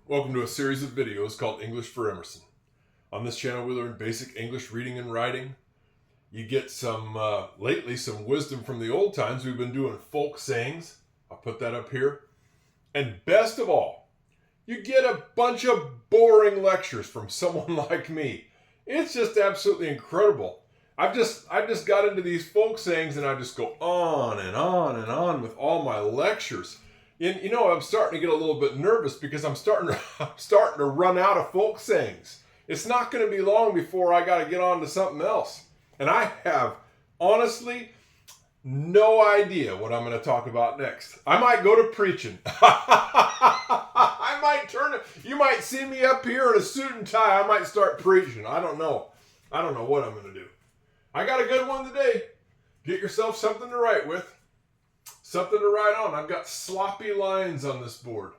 Welcome to a series of videos called English for Emerson. On this channel we learn basic English reading and writing. You get lately some wisdom from the old times. We've been doing folk sayings. I'll put that up here. And best of all, you get a bunch of boring lectures from someone like me. It's just absolutely incredible. I've just got into these folk sayings and I just go on and on and on with all my lectures. And I'm starting to get a little bit nervous because I'm starting to run out of folk sayings. It's not going to be long before I got to get on to something else. And I have honestly no idea what I'm going to talk about next. I might go to preaching. I might you might see me up here in a suit and tie. I might start preaching. I don't know what I'm going to do. I got a good one today. Get yourself something to write with. Something to write on. I've got sloppy lines on this board.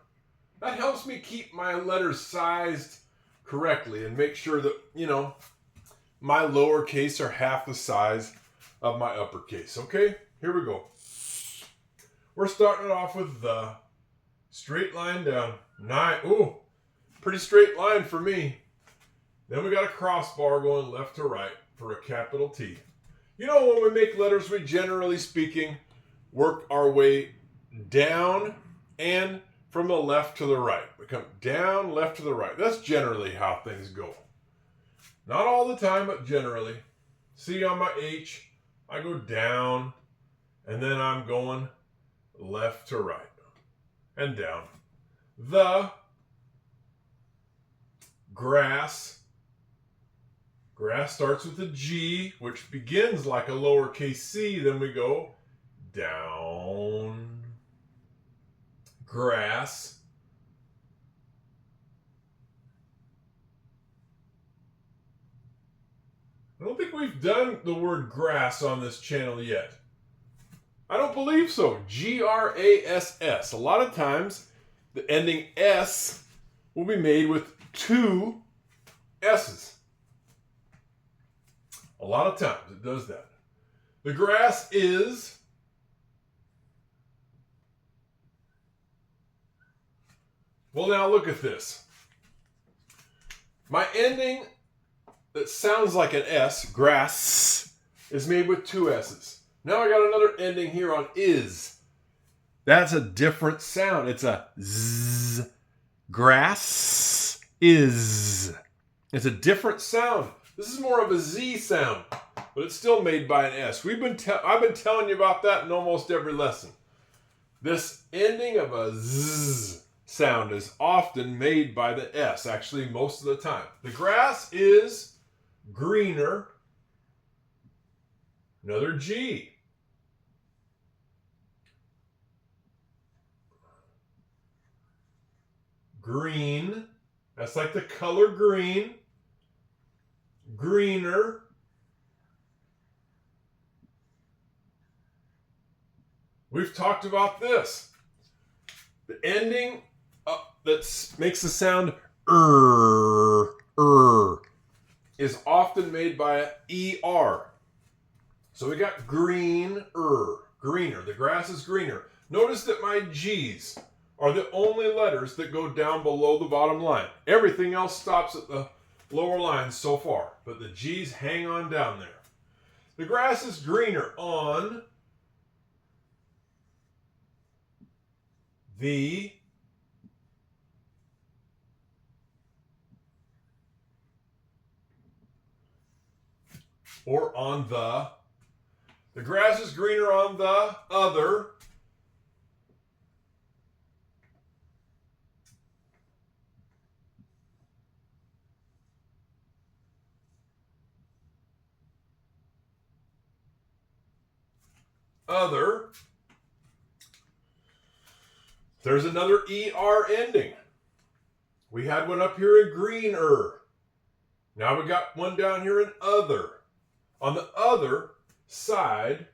That helps me keep my letters sized correctly and make sure that, my lowercase are half the size of my uppercase. Okay, here we go. We're starting it off with the straight line down. Ooh, pretty straight line for me. Then we got a crossbar going left to right for a capital T. When we make letters, we generally speaking work our way down and from the left to the right. We come down, left to the right. That's generally how things go. Not all the time, but generally. See on my H, I go down, and then I'm going left to right and down. The grass. Grass starts with a G, which begins like a lowercase c. Then we go down. Grass. I don't think we've done the word grass on this channel yet. I don't believe so. Grass. A lot of times, the ending S will be made with two S's. A lot of times it does that. The grass is. Well, now look at this. My ending that sounds like an S, grass, is made with two S's. Now I got another ending here on is. That's a different sound. It's a Z. Grass is. It's a different sound. This is more of a Z sound, but it's still made by an S. I've been telling you about that in almost every lesson. This ending of a Z sound is often made by the S, actually most of the time. The grass is greener. Another G. Green. That's like the color green. Greener. We've talked about this. The ending that makes the sound is often made by an ER. So we got greener. The grass is greener. Notice that my G's are the only letters that go down below the bottom line. Everything else stops at the lower line so far, but the G's hang on down there. The grass is greener on the or on the. The grass is greener on the other. Other. There's another ER ending. We had one up here in greener. Now we got one down here in other. On the other side,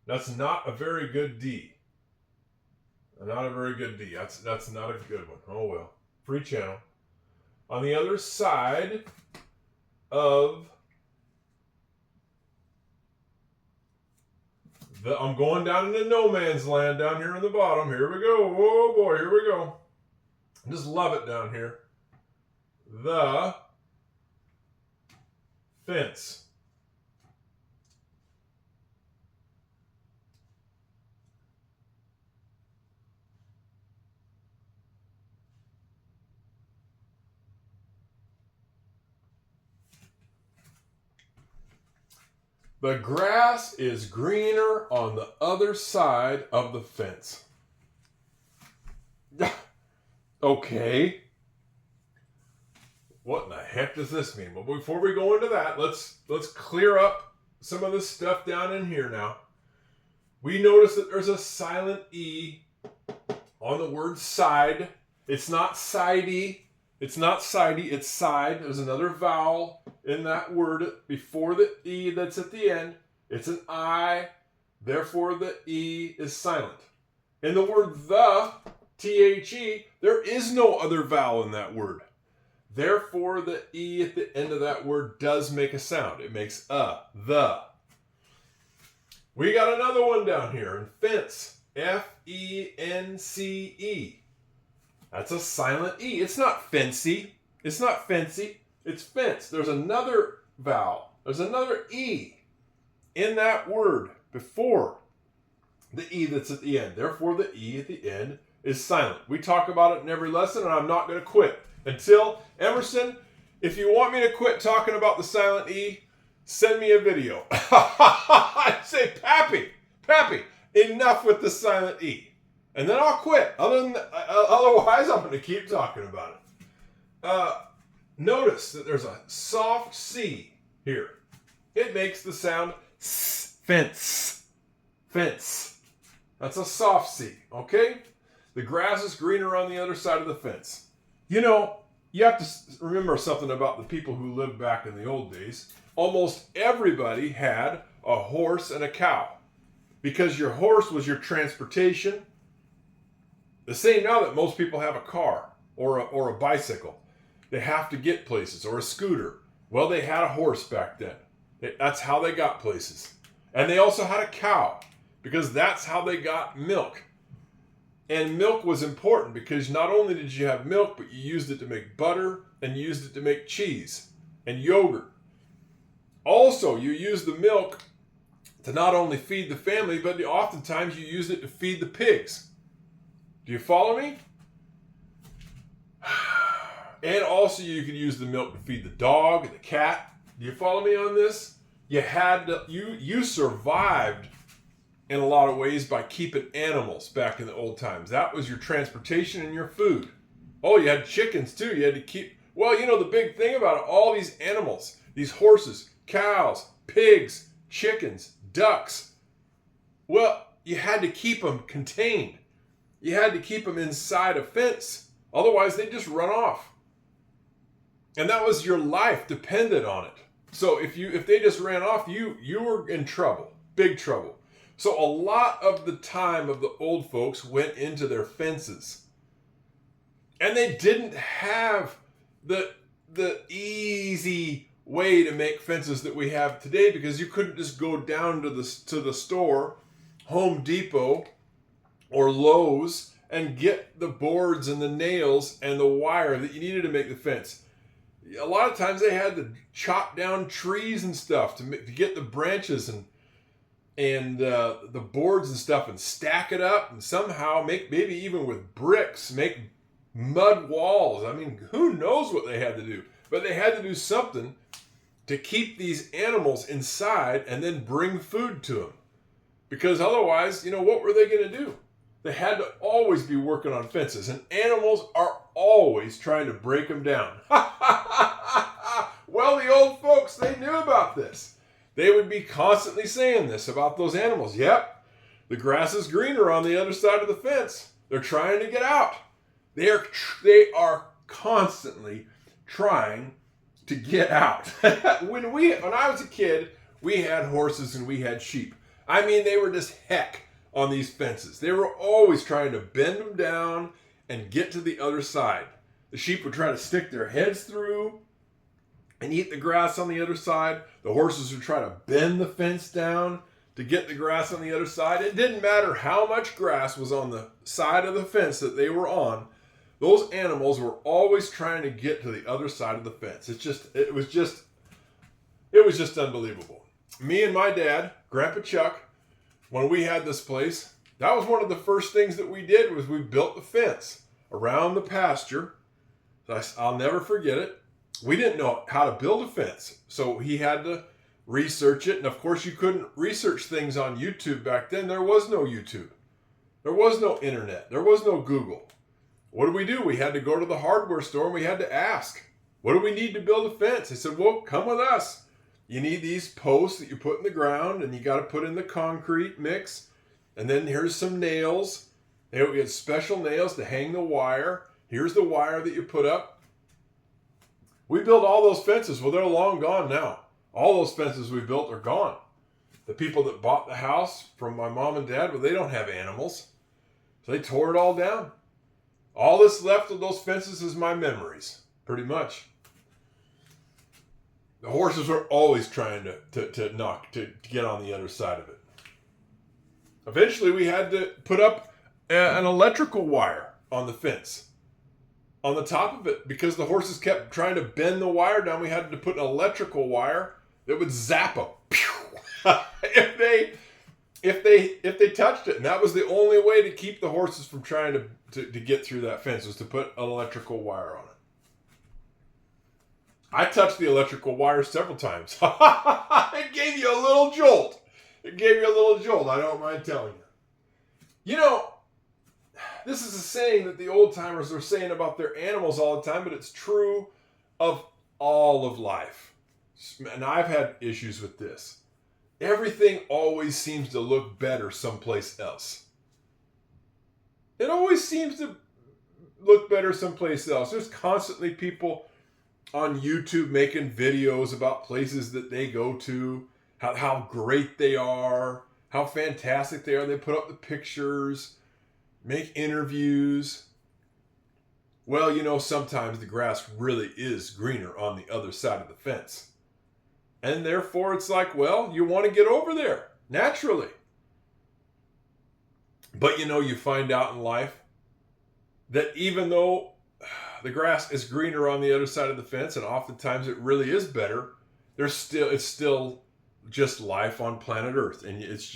that's not a very good D. Not a very good D. That's not a good one. Oh well. Free channel. On the other side of I'm going down into no man's land down here on the bottom. Here we go. Oh boy, here we go. I just love it down here. The fence. The grass is greener on the other side of the fence. Okay. What in the heck does this mean? Well, before we go into that, let's clear up some of this stuff down in here now. We notice that there's a silent E on the word side. It's not sidey. It's not sidey, it's side. There's another vowel in that word before the E that's at the end. It's an I, therefore the E is silent. In the word the, T-H-E, there is no other vowel in that word. Therefore the E at the end of that word does make a sound. It makes the. We got another one down here in fence, F-E-N-C-E. That's a silent E. It's not fancy. It's not fancy. It's fence. There's another vowel. There's another E in that word before the E that's at the end. Therefore, the E at the end is silent. We talk about it in every lesson, and I'm not going to quit until, Emerson, if you want me to quit talking about the silent E, send me a video. I say, Pappy, enough with the silent E. And then I'll quit. Otherwise, I'm going to keep talking about it. Notice that there's a soft C here. It makes the sound fence. Fence. That's a soft C, okay? The grass is greener on the other side of the fence. You know, you have to remember something about the people who lived back in the old days. Almost everybody had a horse and a cow because your horse was your transportation. The same now that most people have a car or a bicycle. They have to get places, or a scooter. Well, they had a horse back then. That's how they got places. And they also had a cow because that's how they got milk. And milk was important because not only did you have milk, but you used it to make butter and you used it to make cheese and yogurt. Also, you used the milk to not only feed the family, but oftentimes you used it to feed the pigs. Do you follow me? And also you could use the milk to feed the dog and the cat. Do you follow me on this? You had to, you survived in a lot of ways by keeping animals back in the old times. That was your transportation and your food. Oh, you had chickens too. You had to keep, well, you know, the big thing about it, all these animals, these horses, cows, pigs, chickens, ducks. Well, you had to keep them contained. You had to keep them inside a fence. Otherwise, they'd just run off. And that was your life depended on it. So if they just ran off, you were in trouble, big trouble. So a lot of the time of the old folks went into their fences. And they didn't have the easy way to make fences that we have today because you couldn't just go down to the store, Home Depot, or Lowe's and get the boards and the nails and the wire that you needed to make the fence. A lot of times they had to chop down trees and stuff to get the branches and the boards and stuff and stack it up and somehow make, maybe even with bricks, make mud walls. I mean, who knows what they had to do? But they had to do something to keep these animals inside and then bring food to them. Because otherwise, you know, what were they going to do? They had to always be working on fences, and animals are always trying to break them down. Well, the old folks, they knew about this. They would be constantly saying this about those animals. Yep, the grass is greener on the other side of the fence. They're trying to get out. They are constantly trying to get out. When I was a kid, we had horses and we had sheep. I mean, they were just heck on these fences. They were always trying to bend them down and get to the other side. The sheep would try to stick their heads through and eat the grass on the other side. The horses would try to bend the fence down to get the grass on the other side. It didn't matter how much grass was on the side of the fence that they were on. Those animals were always trying to get to the other side of the fence. It was just unbelievable. Me and my dad, Grandpa Chuck, when we had this place, that was one of the first things that we did was we built the fence around the pasture. I'll never forget it. We didn't know how to build a fence, so he had to research it. And of course, you couldn't research things on YouTube back then. There was no YouTube. There was no internet. There was no Google. What did we do? We had to go to the hardware store and we had to ask, what do we need to build a fence? They said, well, come with us. You need these posts that you put in the ground, and you got to put in the concrete mix. And then here's some nails. We had special nails to hang the wire. Here's the wire that you put up. We built all those fences. Well, they're long gone now. All those fences we built are gone. The people that bought the house from my mom and dad, well, they don't have animals. So they tore it all down. All that's left of those fences is my memories, pretty much. The horses were always trying to get on the other side of it. Eventually, we had to put up an electrical wire on the fence, on the top of it, because the horses kept trying to bend the wire down. We had to put an electrical wire that would zap them if they touched it. And that was the only way to keep the horses from trying to get through that fence, was to put an electrical wire on it. I touched the electrical wire several times. It gave you a little jolt. I don't mind telling you. You know, this is a saying that the old timers are saying about their animals all the time, but it's true of all of life. And I've had issues with this. Everything always seems to look better someplace else. It always seems to look better someplace else. There's constantly people on YouTube making videos about places that they go to, how great they are, how fantastic they are. They put up the pictures, make interviews. Well, you know, sometimes the grass really is greener on the other side of the fence. And therefore, it's like, well, you want to get over there, naturally. But, you know, you find out in life that even though the grass is greener on the other side of the fence, and oftentimes it really is better, it's still just life on planet Earth. And it's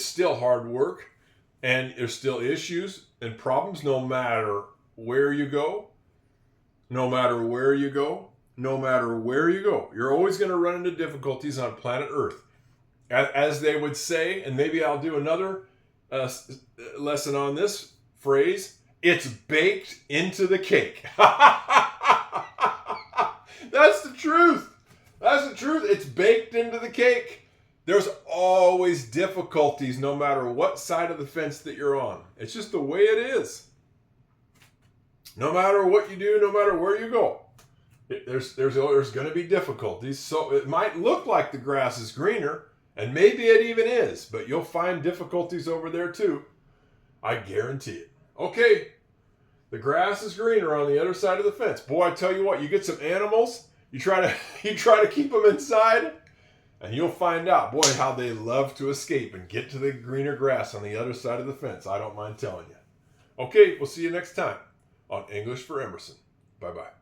still hard work, and there's still issues and problems no matter where you go. You're always going to run into difficulties on planet Earth. As they would say, and maybe I'll do another lesson on this phrase, it's baked into the cake. That's the truth. It's baked into the cake. There's always difficulties no matter what side of the fence that you're on. It's just the way it is. No matter what you do, no matter where you go, there's going to be difficulties. So it might look like the grass is greener, and maybe it even is, but you'll find difficulties over there too. I guarantee it. Okay, the grass is greener on the other side of the fence. Boy, I tell you what, you get some animals, you try to keep them inside, and you'll find out, boy, how they love to escape and get to the greener grass on the other side of the fence. I don't mind telling you. Okay, we'll see you next time on English for Emerson. Bye-bye.